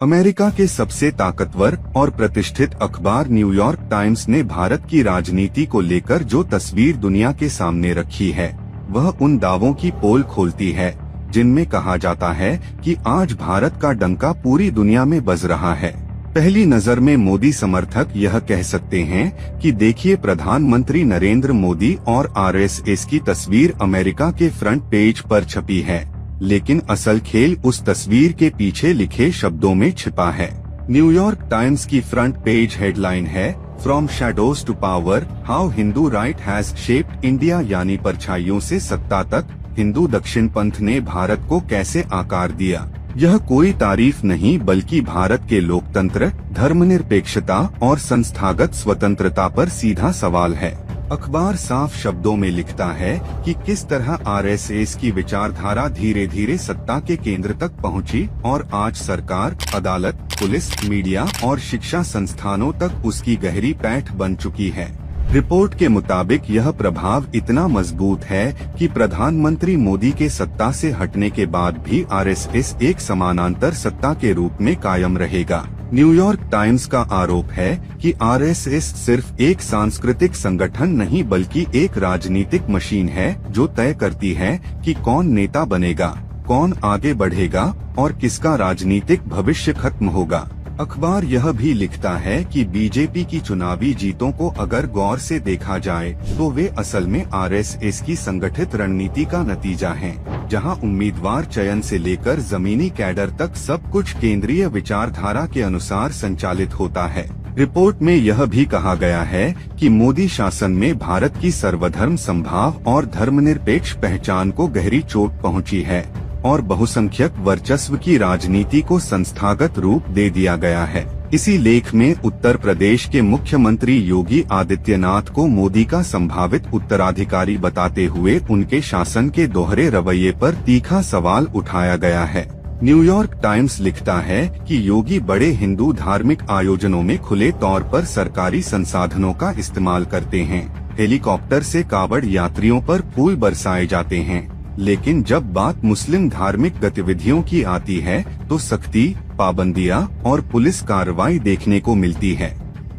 America के सबसे ताकतवर और प्रतिष्ठित अखबार न्यूयॉर्क टाइम्स ने भारत की राजनीति को लेकर जो तस्वीर दुनिया के सामने रखी है वह उन दावों की पोल खोलती है जिनमें कहा जाता है कि आज भारत का डंका पूरी दुनिया में बज रहा है। पहली नजर में मोदी समर्थक यह कह सकते हैं कि देखिए, प्रधानमंत्री नरेंद्र मोदी और आरएसएस की तस्वीर अमेरिका के फ्रंट पेज पर छपी है, लेकिन असल खेल उस तस्वीर के पीछे लिखे शब्दों में छिपा है। न्यूयॉर्क टाइम्स की फ्रंट पेज हेडलाइन है, from shadows to power, how Hindu right has shaped India, यानी परछाइयों से सत्ता तक हिंदू दक्षिण पंथ ने भारत को कैसे आकार दिया। यह कोई तारीफ नहीं बल्कि भारत के लोकतंत्र, धर्मनिरपेक्षता और संस्थागत स्वतंत्रता पर सीधा सवाल है। अखबार साफ शब्दों में लिखता है कि किस तरह आरएसएस की विचारधारा धीरे धीरे सत्ता के केंद्र तक पहुंची और आज सरकार, अदालत, पुलिस, मीडिया और शिक्षा संस्थानों तक उसकी गहरी पैठ बन चुकी है। रिपोर्ट के मुताबिक यह प्रभाव इतना मजबूत है कि प्रधानमंत्री मोदी के सत्ता से हटने के बाद भी आरएसएस एक समानांतर सत्ता के रूप में कायम रहेगा। न्यूयॉर्क टाइम्स का आरोप है कि आरएसएस सिर्फ एक सांस्कृतिक संगठन नहीं बल्कि एक राजनीतिक मशीन है जो तय करती है कि कौन नेता बनेगा, कौन आगे बढ़ेगा और किसका राजनीतिक भविष्य खत्म होगा। अखबार यह भी लिखता है कि बीजेपी की चुनावी जीतों को अगर गौर से देखा जाए तो वे असल में आरएसएस की संगठित रणनीति का नतीजा हैं, जहां उम्मीदवार चयन से लेकर जमीनी कैडर तक सब कुछ केंद्रीय विचारधारा के अनुसार संचालित होता है। रिपोर्ट में यह भी कहा गया है कि मोदी शासन में भारत की सर्वधर्म समभाव और धर्मनिरपेक्ष पहचान को गहरी चोट पहुंची है और बहुसंख्यक वर्चस्व की राजनीति को संस्थागत रूप दे दिया गया है। इसी लेख में उत्तर प्रदेश के मुख्यमंत्री योगी आदित्यनाथ को मोदी का संभावित उत्तराधिकारी बताते हुए उनके शासन के दोहरे रवैये पर तीखा सवाल उठाया गया है। न्यूयॉर्क टाइम्स लिखता है कि योगी बड़े हिंदू धार्मिक आयोजनों में खुले तौर पर सरकारी संसाधनों का इस्तेमाल करते हैं। हेलीकॉप्टर से कावड़ यात्रियों पर फूल बरसाए जाते हैं, लेकिन जब बात मुस्लिम धार्मिक गतिविधियों की आती है तो सख्ती, पाबंदियां और पुलिस कार्रवाई देखने को मिलती है।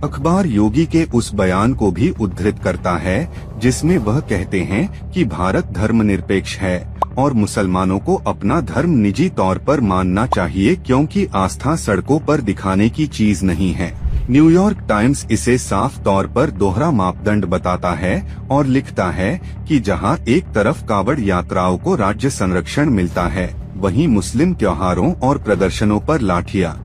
अखबार योगी के उस बयान को भी उद्धृत करता है जिसमें वह कहते हैं कि भारत धर्मनिरपेक्ष है और मुसलमानों को अपना धर्म निजी तौर पर मानना चाहिए क्योंकि आस्था सड़कों पर दिखाने की चीज नहीं है। न्यूयॉर्क टाइम्स इसे साफ तौर पर दोहरा मापदंड बताता है और लिखता है कि जहां एक तरफ कावड़ यात्राओं को राज्य संरक्षण मिलता है, वहीं मुस्लिम त्योहारों और प्रदर्शनों पर लाठियां